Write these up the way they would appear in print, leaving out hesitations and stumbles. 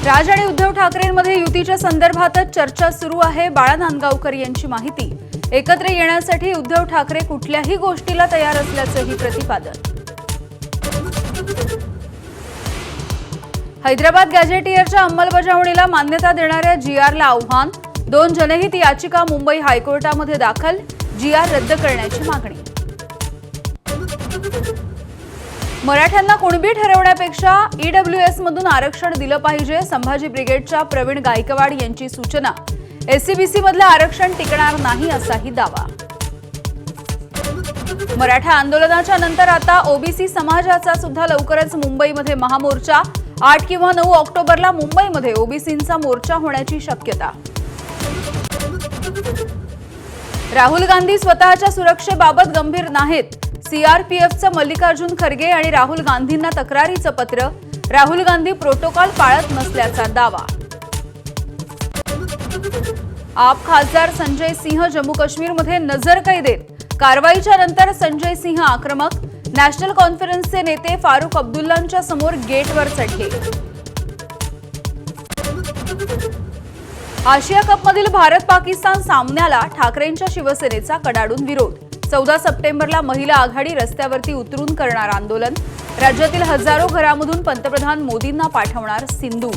राज आणि उद्धव ठाकरेंमध्ये युतीच्या संदर्भातच चर्चा सुरू आहे। बाळा नांदगावकर यांची माहिती। एकत्र येण्यासाठी उद्धव ठाकरे कुठल्याही गोष्टीला तयार असल्याचंही प्रतिपादन। हैदराबाद गॅझेटियरच्या अंमलबजावणीला मान्यता देणाऱ्या जीआरला आव्हान। 2 जनहित याचिका मुंबई हायकोर्टामध्ये दाखल। जीआर रद्द करण्याची मागणी। मराठ्यांना कुणबी ठरवण्यापेक्षा ईडब्ल्यूएस मधून आरक्षण दिलं पाहिजे। संभाजी ब्रिगेडच्या प्रवीण गायकवाड यांची सूचना। एससीबीसी मधलं आरक्षण टिकणार नाही असाही दावा। मराठा आंदोलनाच्या नंतर आता ओबीसी समाजाचा सुद्धा लवकरच मुंबईमध्ये महामोर्चा। 8 किंवा 9 ऑक्टोबरला मुंबईमध्ये ओबीसींचा मोर्चा होण्याची शक्यता। राहुल गांधी स्वतःच्या सुरक्षेबाबत गंभीर नाहीत। सीआरपीएफचं मल्लिकार्जुन खरगे आणि राहुल गांधींना तक्रारीचं पत्र। राहुल गांधी प्रोटोकॉल पाळत नसल्याचा दावा। आप खासदार संजय सिंह जम्मू काश्मीरमध्ये नजरकैदेत। कारवाईच्या नंतर संजय सिंह आक्रमक। नॅशनल कॉन्फरन्सचे नेते फारुख अब्दुल्लांच्या समोर गेटवर चढले। आशिया कपमधील भारत पाकिस्तान सामन्याला ठाकरेंच्या शिवसेनेचा कडाडून विरोध। 14 सप्टेंबरला महिला आघाडी रस्त्यावरती उतरून करणार आंदोलन। राज्यातील हजारो घरांमधून पंतप्रधान मोदींना पाठवणार सिंदूर।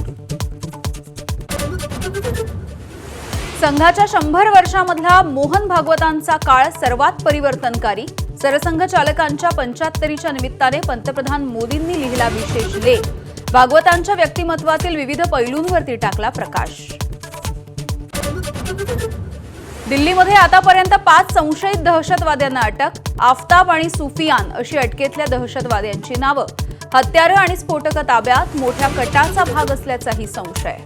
संघाच्या 100 वर्षांमधला मोहन भागवतांचा काळ सर्वात परिवर्तनकारी। सरसंघ चालकांच्या 75च्या निमित्ताने पंतप्रधान मोदींनी लिहिला विशेष लेख। भागवतांच्या व्यक्तिमत्वातील विविध पैलूंवरती टाकला प्रकाश। दिल्लीमध्ये आतापर्यंत 5 संशयित दहशतवाद्यांना अटक। आफताब आणि सुफियान अशी अटकेतल्या दहशतवाद्यांची नावं। हत्यारं आणि स्फोटकं ताब्यात। मोठ्या कटाचा भाग असल्याचाही संशय।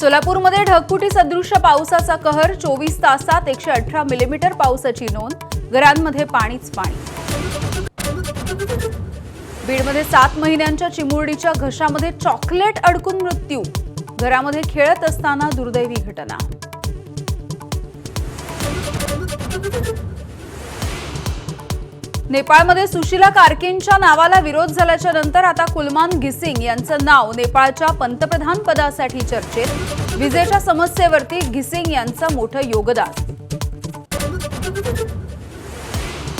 सोलापूरमध्ये ढगफुटी सदृश्य पावसाचा कहर। 24 तासात 118 मिलीमीटर पावसाची नोंद। घरांमध्ये पाणीच पाणी। बीडमध्ये 7 महिन्यांच्या चिमुरडीच्या घशामध्ये चॉकलेट अडकून मृत्यू। घरामध्ये खेळत असताना दुर्दैवी घटना। नेपाळमध्ये सुशीला कार्कींच्या नावाला विरोध झाल्याच्या नंतर आता कुलमान घिसिंग यांचं नाव नेपाळच्या पंतप्रधान पदासाठी चर्चेत। विजेच्या समस्येवरती घिसिंग यांचं मोठं योगदान।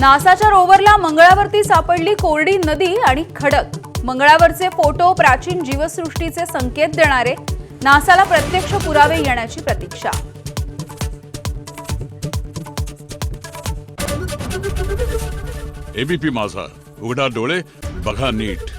नासाच्या रोव्हरला मंगळावरती सापडली कोरडी नदी आणि खडक। मंगळावरचे फोटो प्राचीन जीवसृष्टीचे संकेत देणारे। नासाला प्रत्यक्ष पुरावे येण्याची प्रतीक्षा। एबीपी माझा, उघडा डोळे बघा नीट।